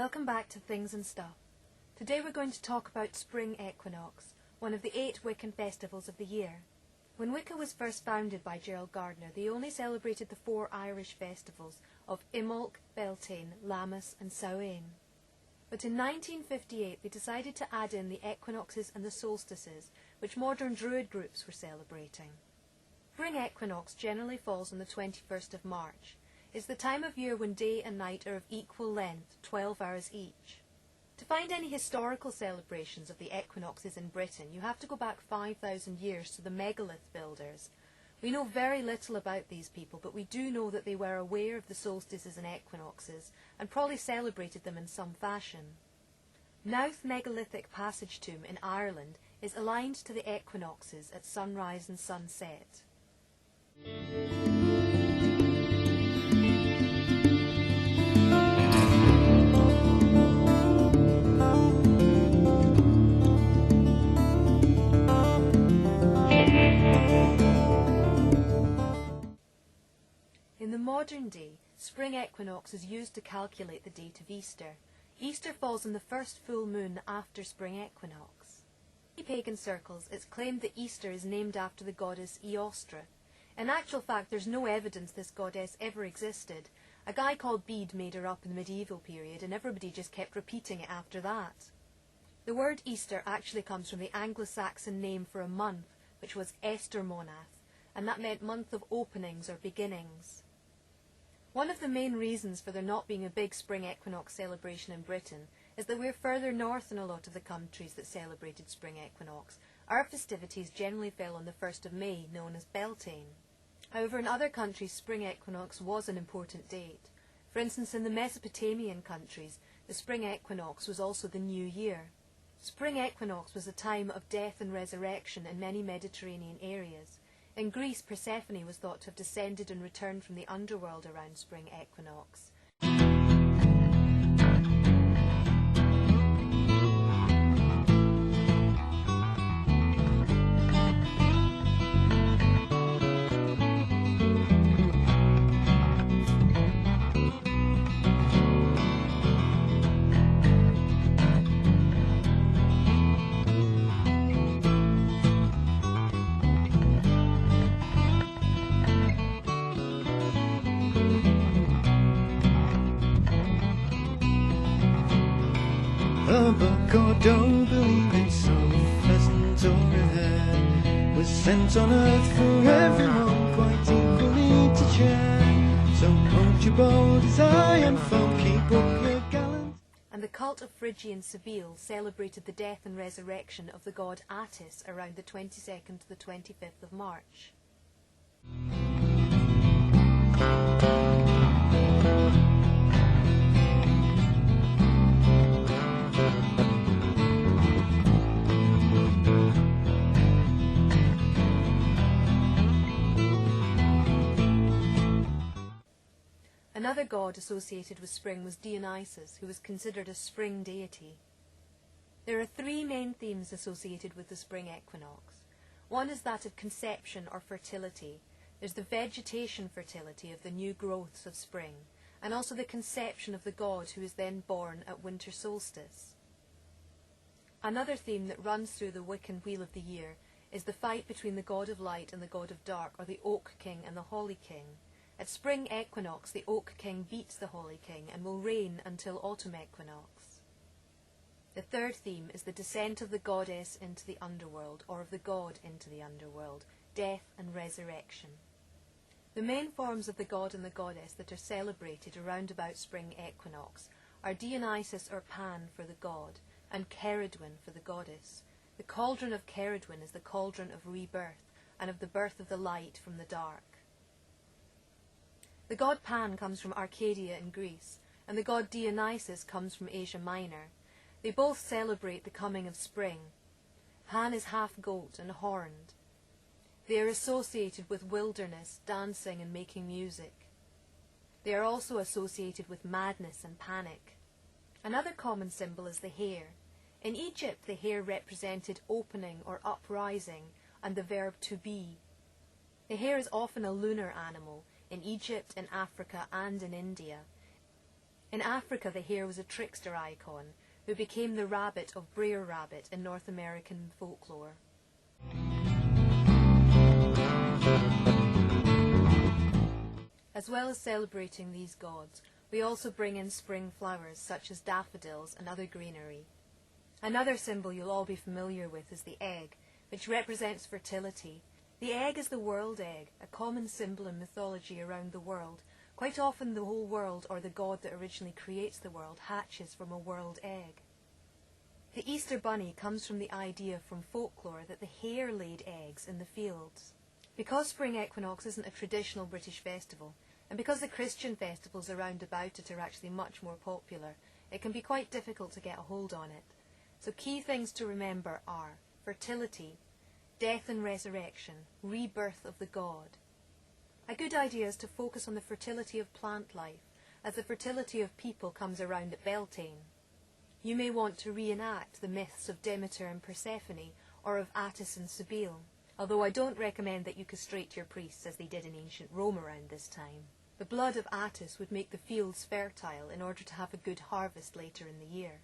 Welcome back to Things and Stuff. Today we're going to talk about Spring Equinox, one of the 8 Wiccan festivals of the year. When Wicca was first founded by Gerald Gardner, they only celebrated the 4 Irish festivals of Imbolc, Beltane, Lammas and Samhain. But in 1958 they decided to add in the equinoxes and the solstices, which modern Druid groups were celebrating. Spring Equinox generally falls on the 21st of March. It's the time of year when day and night are of equal length, 12 hours each. To find any historical celebrations of the equinoxes in Britain, you have to go back 5,000 years to the megalith builders. We know very little about these people, but we do know that they were aware of the solstices and equinoxes, and probably celebrated them in some fashion. Knowth megalithic passage tomb in Ireland is aligned to the equinoxes at sunrise and sunset. In the modern day, spring equinox is used to calculate the date of Easter. Easter falls on the first full moon after spring equinox. In pagan circles, it's claimed that Easter is named after the goddess Eostre. In actual fact, there's no evidence this goddess ever existed. A guy called Bede made her up in the medieval period, and everybody just kept repeating it after that. The word Easter actually comes from the Anglo-Saxon name for a month, which was Estermonath, and that meant month of openings or beginnings. One of the main reasons for there not being a big spring equinox celebration in Britain is that we're further north than a lot of the countries that celebrated spring equinox. Our festivities generally fell on the 1st of May, known as Beltane. However, in other countries, spring equinox was an important date. For instance, in the Mesopotamian countries, the spring equinox was also the new year. Spring equinox was a time of death and resurrection in many Mediterranean areas. In Greece, Persephone was thought to have descended and returned from the underworld around spring equinox. God don't believe it's so pleasant or ahead. Was sent on earth for everyone quite equally to share. So hold your bold as I am, folk, keep up your gallant. And the cult of Phrygian Cybele celebrated the death and resurrection of the god Attis around the 22nd to the 25th of March. Another god associated with spring was Dionysus, who was considered a spring deity. There are 3 main themes associated with the spring equinox. One is that of conception or fertility. There's the vegetation fertility of the new growths of spring, and also the conception of the god who is then born at winter solstice. Another theme that runs through the Wiccan wheel of the year is the fight between the god of light and the god of dark, or the Oak King and the Holly King. At spring equinox, the Oak King beats the Holly King and will reign until autumn equinox. The third theme is the descent of the goddess into the underworld, or of the god into the underworld, death and resurrection. The main forms of the god and the goddess that are celebrated around about spring equinox are Dionysus or Pan for the god, and Ceridwen for the goddess. The cauldron of Ceridwen is the cauldron of rebirth, and of the birth of the light from the dark. The god Pan comes from Arcadia in Greece, and the god Dionysus comes from Asia Minor. They both celebrate the coming of spring. Pan is half goat and horned. They are associated with wilderness, dancing and making music. They are also associated with madness and panic. Another common symbol is the hare. In Egypt, the hare represented opening or uprising, and the verb to be. The hare is often a lunar animal, in Egypt, in Africa and in India. In Africa, the hare was a trickster icon, who became the rabbit of Brer Rabbit in North American folklore. As well as celebrating these gods, we also bring in spring flowers such as daffodils and other greenery. Another symbol you'll all be familiar with is the egg, which represents fertility. The egg is the world egg, a common symbol in mythology around the world. Quite often the whole world, or the god that originally creates the world, hatches from a world egg. The Easter bunny comes from the idea from folklore that the hare laid eggs in the fields. Because spring equinox isn't a traditional British festival, and because the Christian festivals around about it are actually much more popular, it can be quite difficult to get a hold on it. So key things to remember are fertility, death and resurrection, rebirth of the god. A good idea is to focus on the fertility of plant life, as the fertility of people comes around at Beltane. You may want to reenact the myths of Demeter and Persephone, or of Attis and Cybele, although I don't recommend that you castrate your priests as they did in ancient Rome around this time. The blood of Attis would make the fields fertile in order to have a good harvest later in the year.